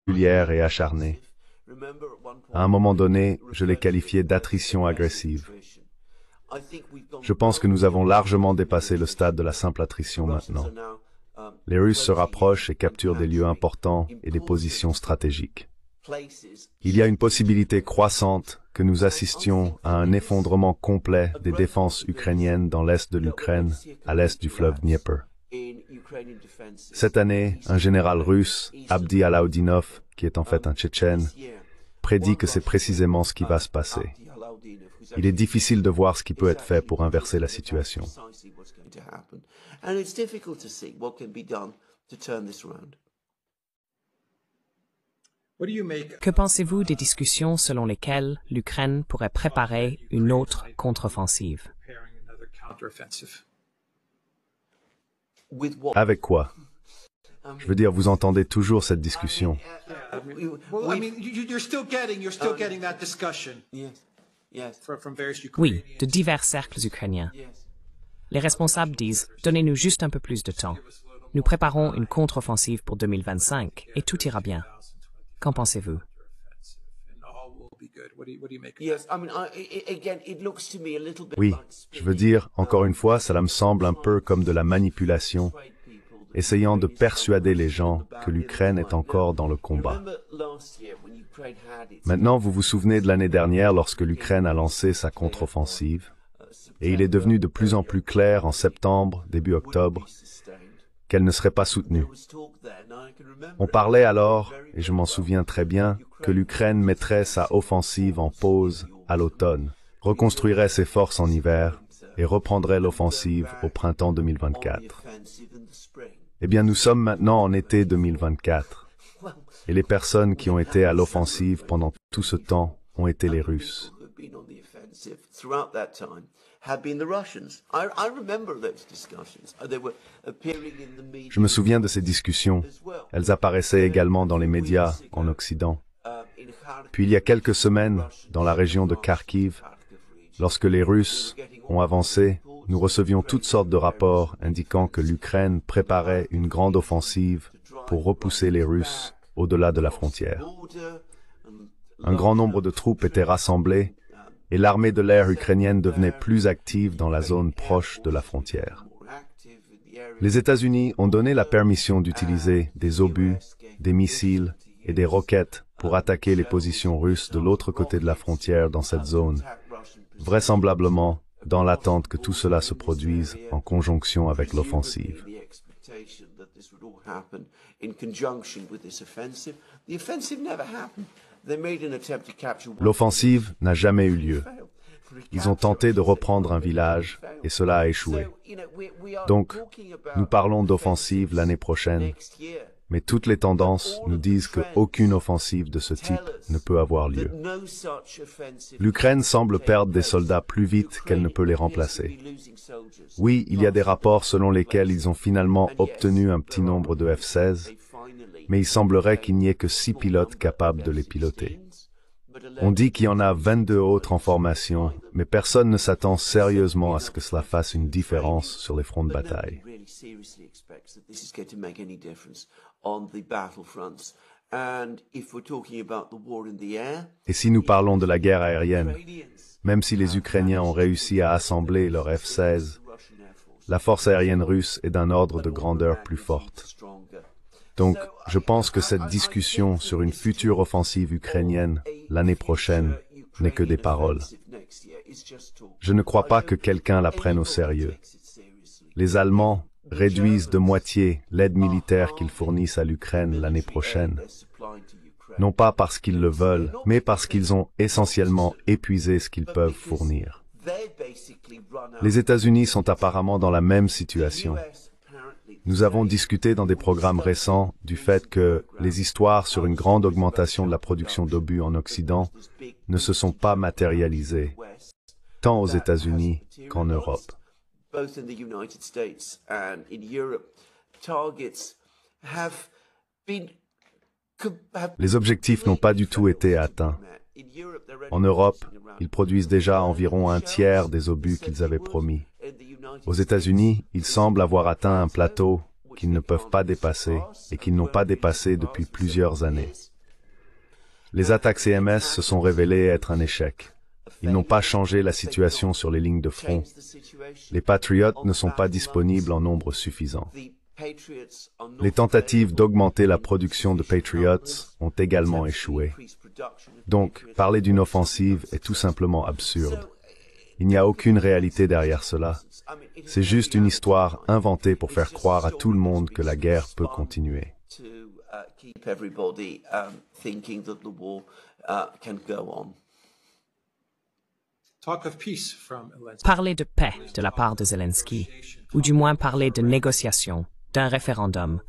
régulière et acharnée. À un moment donné, je l'ai qualifiée d'attrition agressive. Je pense que nous avons largement dépassé le stade de la simple attrition maintenant. Les Russes se rapprochent et capturent des lieux importants et des positions stratégiques. Il y a une possibilité croissante que nous assistions à un effondrement complet des défenses ukrainiennes dans l'est de l'Ukraine, à l'est du fleuve Dniepr. Cette année, un général russe, Abdi Alaoudinov, qui est en fait un Tchétchène, prédit que c'est précisément ce qui va se passer. Il est difficile de voir ce qui peut être fait pour inverser la situation. Que pensez-vous des discussions selon lesquelles l'Ukraine pourrait préparer une autre contre-offensive? Avec quoi? Je veux dire, vous entendez toujours cette discussion. Oui, de divers cercles ukrainiens. Les responsables disent « Donnez-nous juste un peu plus de temps. Nous préparons une contre-offensive pour 2025 et tout ira bien. » Qu'en pensez-vous? Oui, je veux dire, encore une fois, cela me semble un peu comme de la manipulation, essayant de persuader les gens que l'Ukraine est encore dans le combat. Maintenant, vous vous souvenez de l'année dernière lorsque l'Ukraine a lancé sa contre-offensive, et il est devenu de plus en plus clair en septembre, début octobre, qu'elle ne serait pas soutenue. On parlait alors, et je m'en souviens très bien, que l'Ukraine mettrait sa offensive en pause à l'automne, reconstruirait ses forces en hiver et reprendrait l'offensive au printemps 2024. Eh bien, nous sommes maintenant en été 2024, et les personnes qui ont été à l'offensive pendant tout ce temps ont été les Russes. Je me souviens de ces discussions. Elles apparaissaient également dans les médias en Occident. Puis il y a quelques semaines, dans la région de Kharkiv, lorsque les Russes ont avancé, nous recevions toutes sortes de rapports indiquant que l'Ukraine préparait une grande offensive pour repousser les Russes au-delà de la frontière. Un grand nombre de troupes étaient rassemblées et l'armée de l'air ukrainienne devenait plus active dans la zone proche de la frontière. Les États-Unis ont donné la permission d'utiliser des obus, des missiles et des roquettes pour attaquer les positions russes de l'autre côté de la frontière dans cette zone, vraisemblablement dans l'attente que tout cela se produise en conjonction avec l'offensive. L'offensive n'a jamais eu lieu. Ils ont tenté de reprendre un village et cela a échoué. Donc, nous parlons d'offensive l'année prochaine, mais toutes les tendances nous disent qu'aucune offensive de ce type ne peut avoir lieu. L'Ukraine semble perdre des soldats plus vite qu'elle ne peut les remplacer. Oui, il y a des rapports selon lesquels ils ont finalement obtenu un petit nombre de F-16, mais il semblerait qu'il n'y ait que 6 pilotes capables de les piloter. On dit qu'il y en a 22 autres en formation, mais personne ne s'attend sérieusement à ce que cela fasse une différence sur les fronts de bataille. Et si nous parlons de la guerre aérienne, même si les Ukrainiens ont réussi à assembler leur F-16, la force aérienne russe est d'un ordre de grandeur plus forte. Donc, je pense que cette discussion sur une future offensive ukrainienne l'année prochaine n'est que des paroles. Je ne crois pas que quelqu'un la prenne au sérieux. Les Allemands réduisent de moitié l'aide militaire qu'ils fournissent à l'Ukraine l'année prochaine, non pas parce qu'ils le veulent, mais parce qu'ils ont essentiellement épuisé ce qu'ils peuvent fournir. Les États-Unis sont apparemment dans la même situation. Nous avons discuté dans des programmes récents du fait que les histoires sur une grande augmentation de la production d'obus en Occident ne se sont pas matérialisées, tant aux États-Unis qu'en Europe. Les objectifs n'ont pas du tout été atteints. En Europe, ils produisent déjà environ un tiers des obus qu'ils avaient promis. Aux États-Unis, ils semblent avoir atteint un plateau qu'ils ne peuvent pas dépasser et qu'ils n'ont pas dépassé depuis plusieurs années. Les attaques CMS se sont révélées être un échec. Ils n'ont pas changé la situation sur les lignes de front. Les Patriots ne sont pas disponibles en nombre suffisant. Les tentatives d'augmenter la production de Patriots ont également échoué. Donc, parler d'une offensive est tout simplement absurde. Il n'y a aucune réalité derrière cela. C'est juste une histoire inventée pour faire croire à tout le monde que la guerre peut continuer. Parler de paix de la part de Zelensky, ou du moins parler de négociation, d'un référendum,